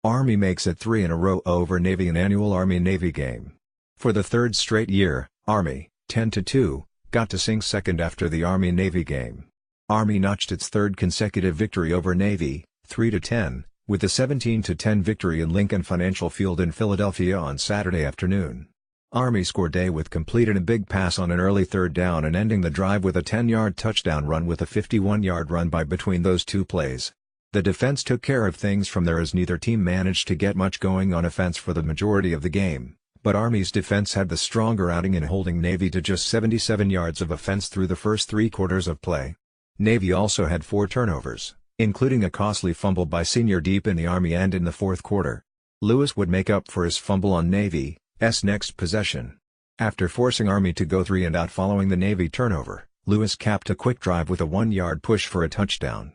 Army makes it 3 in a row over Navy in annual Army-Navy game. For the third straight year, Army, 10-2, got to sink second after the Army-Navy game. Army notched its third consecutive victory over Navy, 3-10, with a 17-10 victory in Lincoln Financial Field in Philadelphia on Saturday afternoon. Army scored with completing a big pass on an early third down and ending the drive with a 10-yard touchdown run with a 51-yard run by between those two plays. The defense took care of things from there as neither team managed to get much going on offense for the majority of the game, but Army's defense had the stronger outing in holding Navy to just 77 yards of offense through the first 3 quarters of play. Navy also had 4 turnovers, including a costly fumble by senior deep in the Army end in the fourth quarter. Lewis would make up for his fumble on Navy's next possession. After forcing Army to go 3 and out following the Navy turnover, Lewis capped a quick drive with a 1-yard push for a touchdown.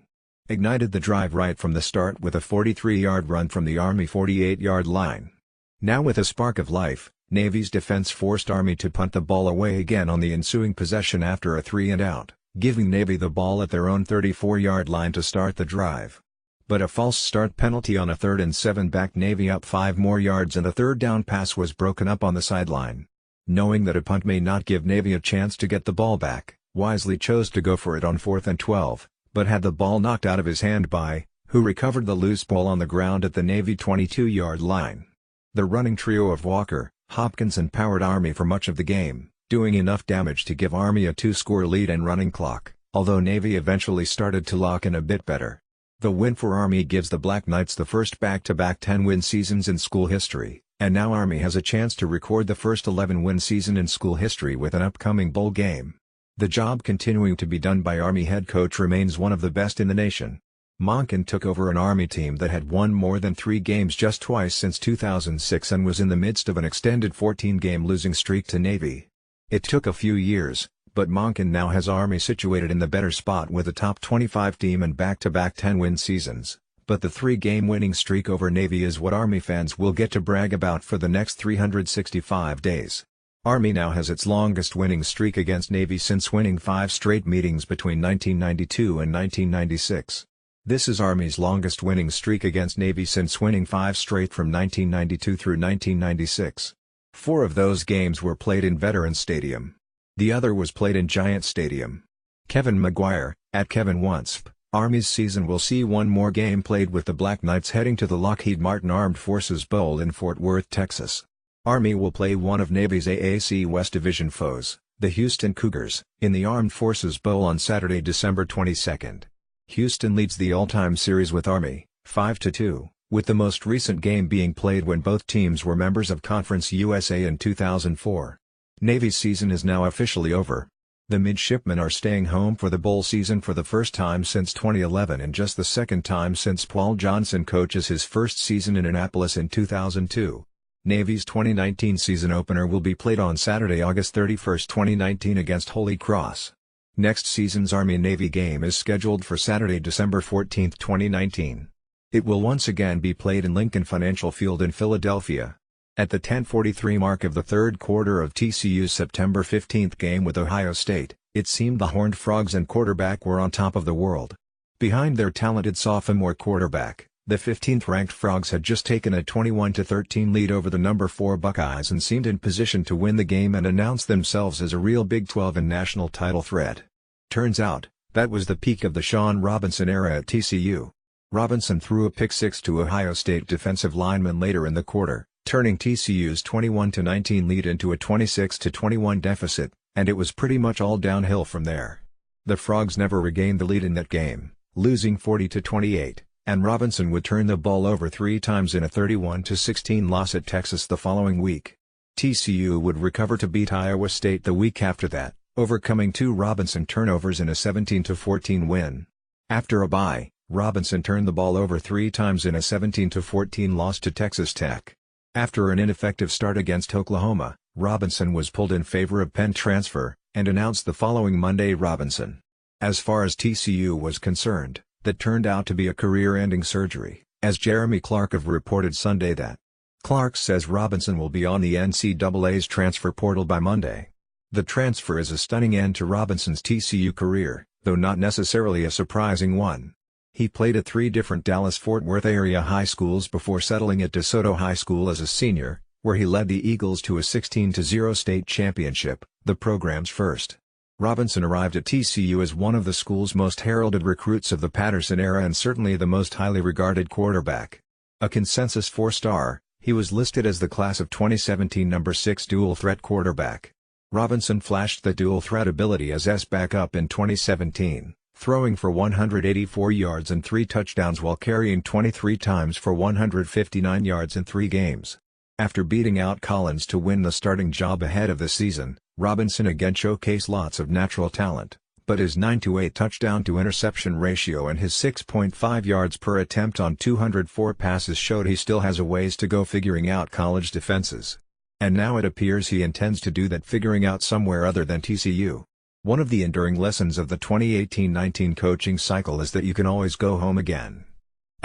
Ignited the drive right from the start with a 43-yard run from the Army 48-yard line. Now with a spark of life, Navy's defense forced Army to punt the ball away again on the ensuing possession after a 3 and out, giving Navy the ball at their own 34-yard line to start the drive. But a false start penalty on a 3rd and 7 backed Navy up 5 more yards and a third down pass was broken up on the sideline. Knowing that a punt may not give Navy a chance to get the ball back, Wisely chose to go for it on 4th and 12. But had the ball knocked out of his hand by, who recovered the loose ball on the ground at the Navy 22-yard line. The running trio of Walker, Hopkins and powered Army for much of the game, doing enough damage to give Army a 2-score lead and running clock, although Navy eventually started to lock in a bit better. The win for Army gives the Black Knights the first back-to-back 10-win seasons in school history, and now Army has a chance to record the first 11-win season in school history with an upcoming bowl game. The job continuing to be done by Army head coach remains one of the best in the nation. Monken took over an Army team that had won more than 3 games just twice since 2006 and was in the midst of an extended 14-game losing streak to Navy. It took a few years, but Monken now has Army situated in the better spot with a top 25 team and back-to-back 10-win seasons, but the 3-game winning streak over Navy is what Army fans will get to brag about for the next 365 days. Army now has its longest winning streak against Navy since winning 5 straight meetings between 1992 and 1996. This is Army's longest winning streak against Navy since winning 5 straight from 1992 through 1996. 4 of those games were played in Veterans Stadium. The other was played in Giant Stadium. Kevin McGuire, at Kevin Wansp, Army's season will see one more game played with the Black Knights heading to the Lockheed Martin Armed Forces Bowl in Fort Worth, Texas. Army will play one of Navy's AAC West Division foes, the Houston Cougars, in the Armed Forces Bowl on Saturday, December 22. Houston leads the all-time series with Army, 5-2, with the most recent game being played when both teams were members of Conference USA in 2004. Navy's season is now officially over. The midshipmen are staying home for the bowl season for the first time since 2011 and just the second time since Paul Johnson coaches his first season in Annapolis in 2002. Navy's 2019 season opener will be played on Saturday, August 31, 2019 against Holy Cross. Next season's Army-Navy game is scheduled for Saturday, December 14, 2019. It will once again be played in Lincoln Financial Field in Philadelphia. At the 10:43 mark of the third quarter of TCU's September 15 game with Ohio State, it seemed the Horned Frogs and quarterback were on top of the world. Behind their talented sophomore quarterback, the 15th-ranked Frogs had just taken a 21-13 lead over the number 4 Buckeyes and seemed in position to win the game and announce themselves as a real Big 12 and national title threat. Turns out, that was the peak of the Shawn Robinson era at TCU. Robinson threw a pick-six to Ohio State defensive lineman later in the quarter, turning TCU's 21-19 lead into a 26-21 deficit, and it was pretty much all downhill from there. The Frogs never regained the lead in that game, losing 40-28. And Robinson would turn the ball over 3 times in a 31-16 loss at Texas the following week. TCU would recover to beat Iowa State the week after that, overcoming 2 Robinson turnovers in a 17-14 win. After a bye, Robinson turned the ball over 3 times in a 17-14 loss to Texas Tech. After an ineffective start against Oklahoma, Robinson was pulled in favor of Penn transfer, and announced the following Monday Robinson. As far as TCU was concerned, that turned out to be a career-ending surgery, as Jeremy Clark reported Sunday that. Clark says Robinson will be on the NCAA's transfer portal by Monday. The transfer is a stunning end to Robinson's TCU career, though not necessarily a surprising one. He played at 3 different Dallas-Fort Worth area high schools before settling at DeSoto High School as a senior, where he led the Eagles to a 16-0 state championship, the program's first. Robinson arrived at TCU as one of the school's most heralded recruits of the Patterson era and certainly the most highly regarded quarterback. A consensus 4-star, he was listed as the class of 2017 number 6 dual-threat quarterback. Robinson flashed the dual-threat ability as backup in 2017, throwing for 184 yards and 3 touchdowns while carrying 23 times for 159 yards in 3 games. After beating out Collins to win the starting job ahead of the season, Robinson again showcased lots of natural talent, but his 9-to-8 touchdown-to-interception ratio and his 6.5 yards per attempt on 204 passes showed he still has a ways to go figuring out college defenses. And now it appears he intends to do that figuring out somewhere other than TCU. One of the enduring lessons of the 2018-19 coaching cycle is that you can always go home again.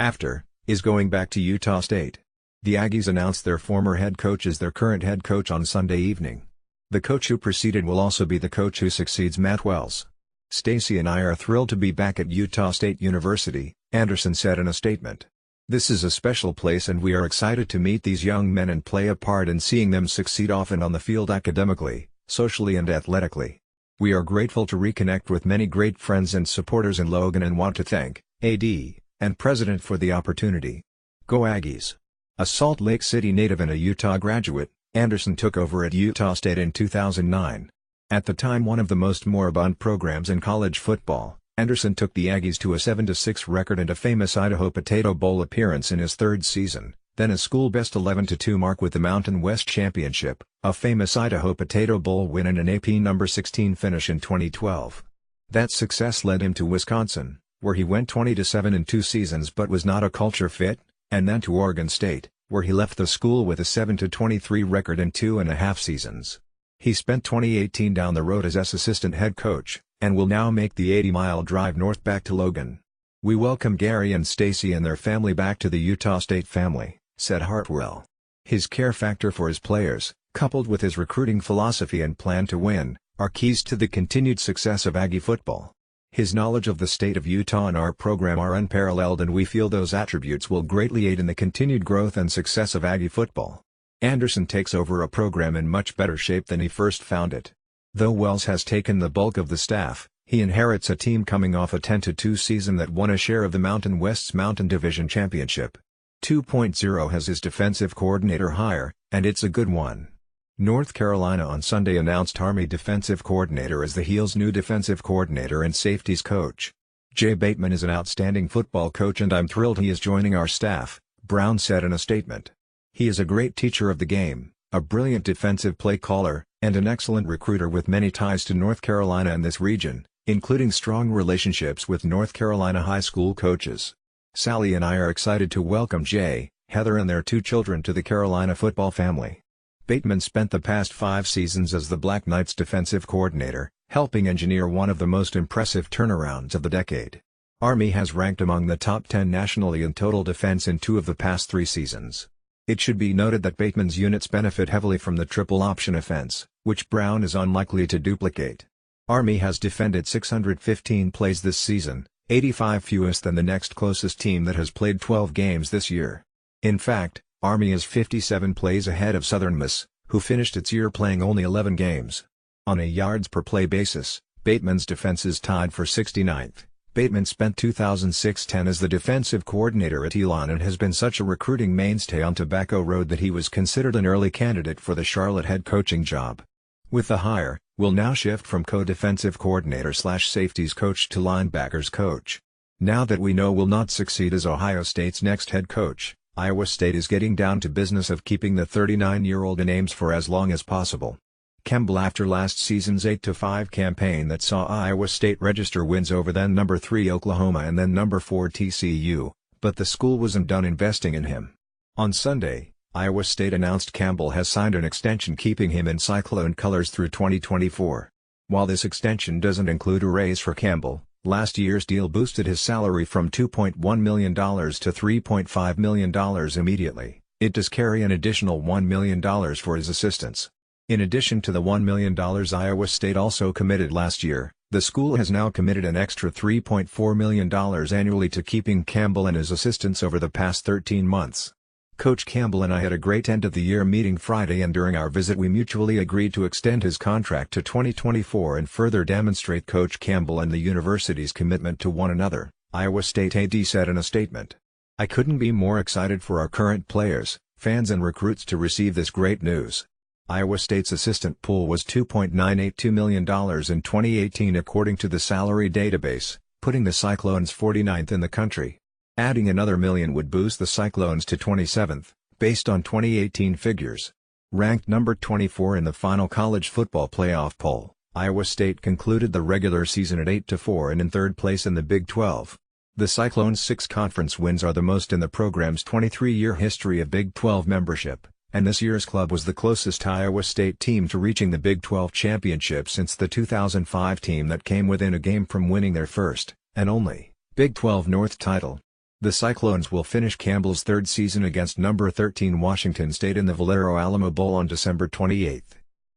After, is going back to Utah State. The Aggies announced their former head coach as their current head coach on Sunday evening. The coach who preceded will also be the coach who succeeds Matt Wells. "Stacy and I are thrilled to be back at Utah State University," Anderson said in a statement. "This is a special place and we are excited to meet these young men and play a part in seeing them succeed off and on the field academically, socially and athletically. We are grateful to reconnect with many great friends and supporters in Logan and want to thank AD and President for the opportunity. Go Aggies." A Salt Lake City native and a Utah graduate, Anderson took over at Utah State in 2009. At the time one of the most moribund programs in college football, Anderson took the Aggies to a 7-6 record and a famous Idaho Potato Bowl appearance in his 3rd season, then a school-best 11-2 mark with the Mountain West Championship, a famous Idaho Potato Bowl win and an AP number 16 finish in 2012. That success led him to Wisconsin, where he went 20-7 in 2 seasons but was not a culture fit, and then to Oregon State, where he left the school with a 7-23 record in 2.5 seasons. He spent 2018 down the road as assistant head coach, and will now make the 80-mile drive north back to Logan. "We welcome Gary and Stacy and their family back to the Utah State family," said Hartwell. His care factor for his players, coupled with his recruiting philosophy and plan to win, are keys to the continued success of Aggie football. His knowledge of the state of Utah and our program are unparalleled and we feel those attributes will greatly aid in the continued growth and success of Aggie football. Anderson takes over a program in much better shape than he first found it. Though Wells has taken the bulk of the staff, he inherits a team coming off a 10-2 season that won a share of the Mountain West's Mountain Division Championship. 2.0 has his defensive coordinator hire, and it's a good one. North Carolina on Sunday announced Army defensive coordinator as the Heel's new defensive coordinator and safeties coach. "Jay Bateman is an outstanding football coach and I'm thrilled he is joining our staff," Brown said in a statement. "He is a great teacher of the game, a brilliant defensive play caller, and an excellent recruiter with many ties to North Carolina and this region, including strong relationships with North Carolina high school coaches. Sally and I are excited to welcome Jay, Heather and their 2 children to the Carolina football family." Bateman spent the past 5 seasons as the Black Knights defensive coordinator, helping engineer one of the most impressive turnarounds of the decade. Army has ranked among the top 10 nationally in total defense in 2 of the past 3 seasons. It should be noted that Bateman's units benefit heavily from the triple option offense, which Brown is unlikely to duplicate. Army has defended 615 plays this season, 85 fewest than the next closest team that has played 12 games this year. In fact, Army is 57 plays ahead of Southern Miss, who finished its year playing only 11 games. On a yards-per-play basis, Bateman's defense is tied for 69th. Bateman spent 2006-10 as the defensive coordinator at Elon and has been such a recruiting mainstay on Tobacco Road that he was considered an early candidate for the Charlotte head coaching job. With the hire, will now shift from co-defensive coordinator/safeties coach to linebackers coach. Now that we know will not succeed as Ohio State's next head coach, Iowa State is getting down to business of keeping the 39-year-old in Ames for as long as possible. Campbell after last season's 8-5 campaign that saw Iowa State register wins over then number 3 Oklahoma and then number 4 TCU, but the school wasn't done investing in him. On Sunday, Iowa State announced Campbell has signed an extension keeping him in Cyclone colors through 2024. While this extension doesn't include a raise for Campbell, last year's deal boosted his salary from $2.1 million to $3.5 million immediately. It does carry an additional $1 million for his assistants. In addition to the $1 million Iowa State also committed last year, The school has now committed an extra $3.4 million annually to keeping Campbell and his assistants over the past 13 months. Coach Campbell and I had a great end-of-the-year meeting Friday, and during our visit we mutually agreed to extend his contract to 2024 and further demonstrate Coach Campbell and the university's commitment to one another, Iowa State AD said in a statement. "I couldn't be more excited for our current players, fans and recruits to receive this great news." Iowa State's assistant pool was $2.982 million in 2018 according to the salary database, putting the Cyclones 49th in the country. Adding another million would boost the Cyclones to 27th, based on 2018 figures. Ranked number 24 in the final college football playoff poll, Iowa State concluded the regular season at 8-4 and in third place in the Big 12. The Cyclones' 6 conference wins are the most in the program's 23-year history of Big 12 membership, and this year's club was the closest Iowa State team to reaching the Big 12 championship since the 2005 team that came within a game from winning their first, and only, Big 12 North title. The Cyclones will finish Campbell's third season against number 13 Washington State in the Valero Alamo Bowl on December 28.